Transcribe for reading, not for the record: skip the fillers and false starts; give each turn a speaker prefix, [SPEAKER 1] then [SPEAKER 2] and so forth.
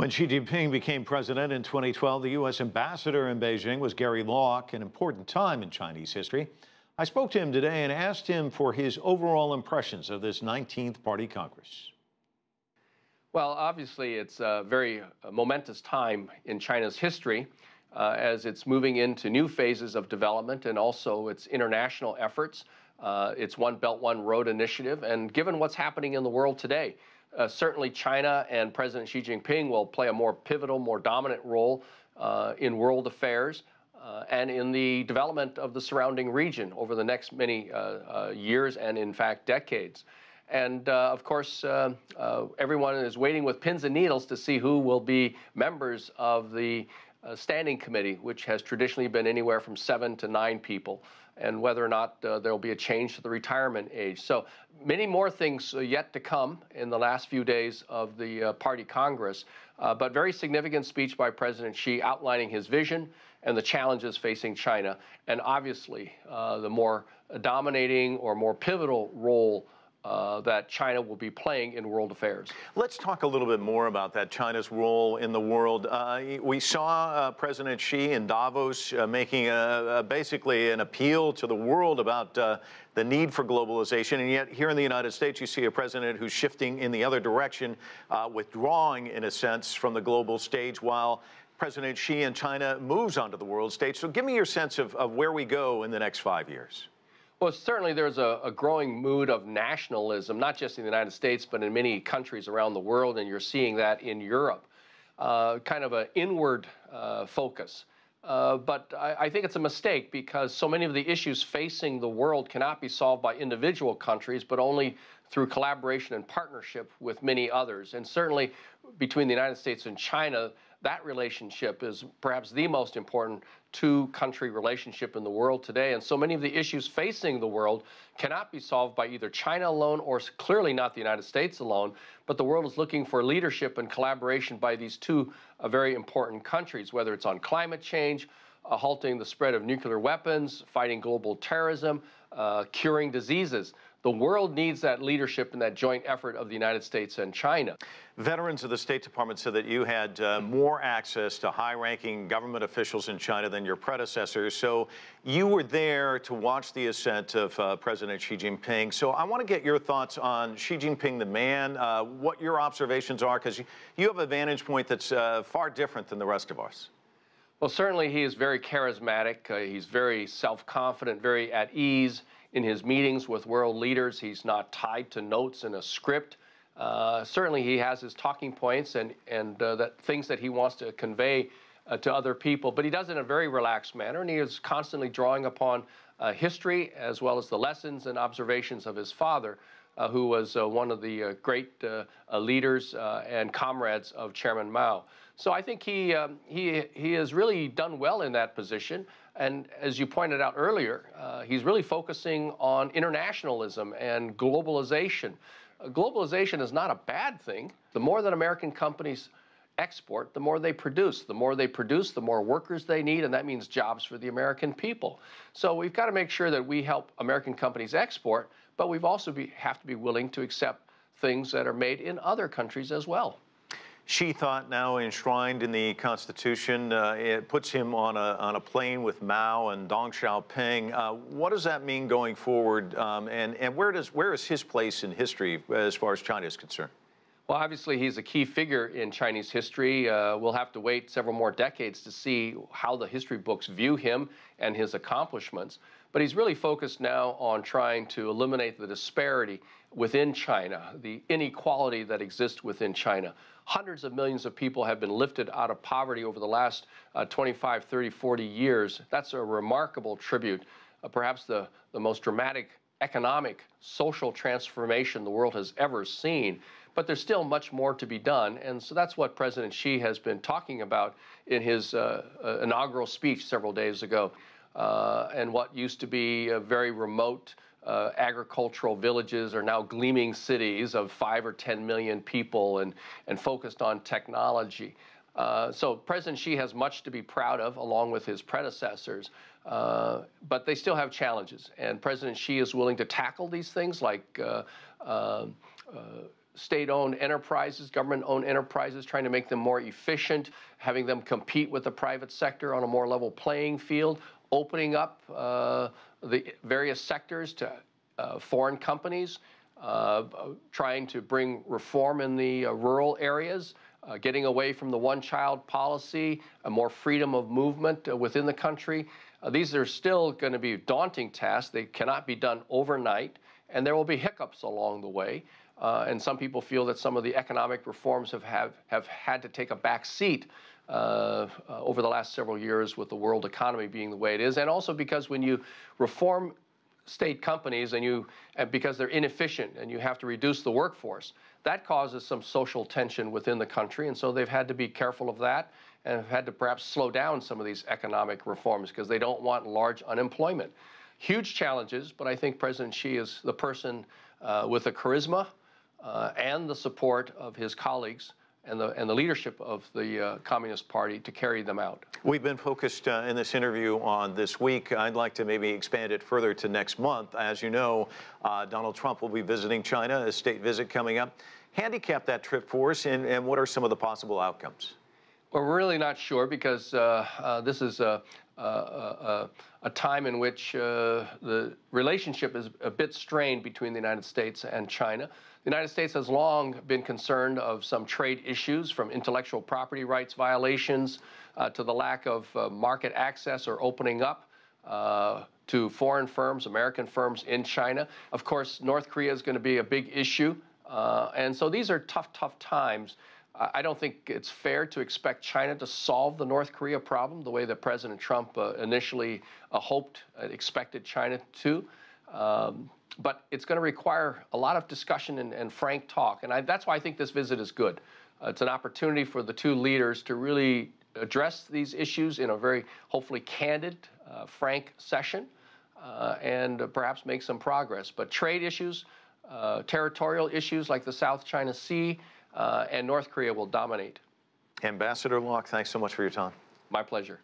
[SPEAKER 1] When Xi Jinping became president in 2012, the U.S. ambassador in Beijing was Gary Locke, an important time in Chinese history. I spoke to him today and asked him for his overall impressions of this 19th Party Congress.
[SPEAKER 2] Well, obviously, it's a very momentous time in China's history as it's moving into new phases of development and also its international efforts, its One Belt, One Road initiative. And given what's happening in the world today, certainly China and President Xi Jinping will play a more pivotal, more dominant role in world affairs and in the development of the surrounding region over the next many years and, in fact, decades. And, of course, everyone is waiting with pins and needles to see who will be members of the standing committee, which has traditionally been anywhere from 7 to 9 people, and whether or not there will be a change to the retirement age. So many more things yet to come in the last few days of the Party Congress, but very significant speech by President Xi outlining his vision and the challenges facing China, and obviously the more dominating or more pivotal role that China will be playing in world affairs.
[SPEAKER 1] Let's talk a little bit more about that, China's role in the world. We saw President Xi in Davos making basically an appeal to the world about the need for globalization, and yet here in the United States you see a president who's shifting in the other direction, withdrawing in a sense from the global stage while President Xi in China moves onto the world stage. So give me your sense of where we go in the next 5 years.
[SPEAKER 2] Well, certainly there's a growing mood of nationalism, not just in the United States, but in many countries around the world, and you're seeing that in Europe, kind of an inward focus. But I think it's a mistake because so many of the issues facing the world cannot be solved by individual countries, but only through collaboration and partnership with many others. And certainly between the United States and China, that relationship is perhaps the most important two-country relationship in the world today. And so many of the issues facing the world cannot be solved by either China alone or clearly not the United States alone, but the world is looking for leadership and collaboration by these two very important countries, whether it's on climate change, halting the spread of nuclear weapons, fighting global terrorism, curing diseases. The world needs that leadership and that joint effort of the United States and China.
[SPEAKER 1] Veterans of the State Department said that you had more access to high-ranking government officials in China than your predecessors. So you were there to watch the ascent of President Xi Jinping. So I want to get your thoughts on Xi Jinping, the man, what your observations are, because you have a vantage point that's far different than the rest of us.
[SPEAKER 2] Well, certainly he is very charismatic. He's very self-confident, very at ease in his meetings with world leaders. He's not tied to notes in a script. Certainly he has his talking points and that things that he wants to convey to other people, but he does it in a very relaxed manner, and he is constantly drawing upon history as well as the lessons and observations of his father, who was one of the great leaders and comrades of Chairman Mao. So I think he has really done well in that position. And as you pointed out earlier, he's really focusing on internationalism and globalization. Globalization is not a bad thing. The more that American companies export, the more they produce. The more they produce, the more workers they need, and that means jobs for the American people. So we've got to make sure that we help American companies export, but we've also have to be willing to accept things that are made in other countries as well.
[SPEAKER 1] Xi thought now enshrined in the Constitution, it puts him on a plane with Mao and Deng Xiaoping. What does that mean going forward, and where is his place in history as far as China is concerned?
[SPEAKER 2] Well, obviously, he's a key figure in Chinese history. We'll have to wait several more decades to see how the history books view him and his accomplishments. But he's really focused now on trying to eliminate the disparity within China, the inequality that exists within China. Hundreds of millions of people have been lifted out of poverty over the last 25, 30, 40 years. That's a remarkable tribute, perhaps the most dramatic economic, social transformation the world has ever seen. But there's still much more to be done, and so that's what President Xi has been talking about in his inaugural speech several days ago. And what used to be a very remote agricultural villages are now gleaming cities of 5 or 10 million people and focused on technology. So President Xi has much to be proud of, along with his predecessors, but they still have challenges. And President Xi is willing to tackle these things like state-owned enterprises, government-owned enterprises, trying to make them more efficient, having them compete with the private sector on a more level playing field, opening up the various sectors to foreign companies, trying to bring reform in the rural areas, getting away from the one-child policy, a more freedom of movement within the country. These are still going to be daunting tasks. They cannot be done overnight, and there will be hiccups along the way. And some people feel that some of the economic reforms have had to take a back seat over the last several years with the world economy being the way it is, and also because when you reform state companies and because they're inefficient and you have to reduce the workforce, that causes some social tension within the country, and so they've had to be careful of that and have had to perhaps slow down some of these economic reforms because they don't want large unemployment. Huge challenges, but I think President Xi is the person with the charisma and the support of his colleagues and the leadership of the Communist Party to carry them out.
[SPEAKER 1] We've been focused in this interview on this week. I'd like to maybe expand it further to next month. As you know, Donald Trump will be visiting China, a state visit coming up. Handicap that trip for us, and what are some of the possible outcomes?
[SPEAKER 2] Well, we're really not sure because this is a time in which the relationship is a bit strained between the United States and China. The United States has long been concerned of some trade issues, from intellectual property rights violations to the lack of market access or opening up to foreign firms, American firms in China. Of course, North Korea is going to be a big issue. And so these are tough times. I don't think it's fair to expect China to solve the North Korea problem the way that President Trump initially expected China to. But it's going to require a lot of discussion and frank talk. And that's why I think this visit is good. It's an opportunity for the two leaders to really address these issues in a very, hopefully, candid, frank session, and perhaps make some progress. But trade issues, territorial issues like the South China Sea, and North Korea will dominate.
[SPEAKER 1] Ambassador Locke, thanks so much for your time.
[SPEAKER 2] My pleasure.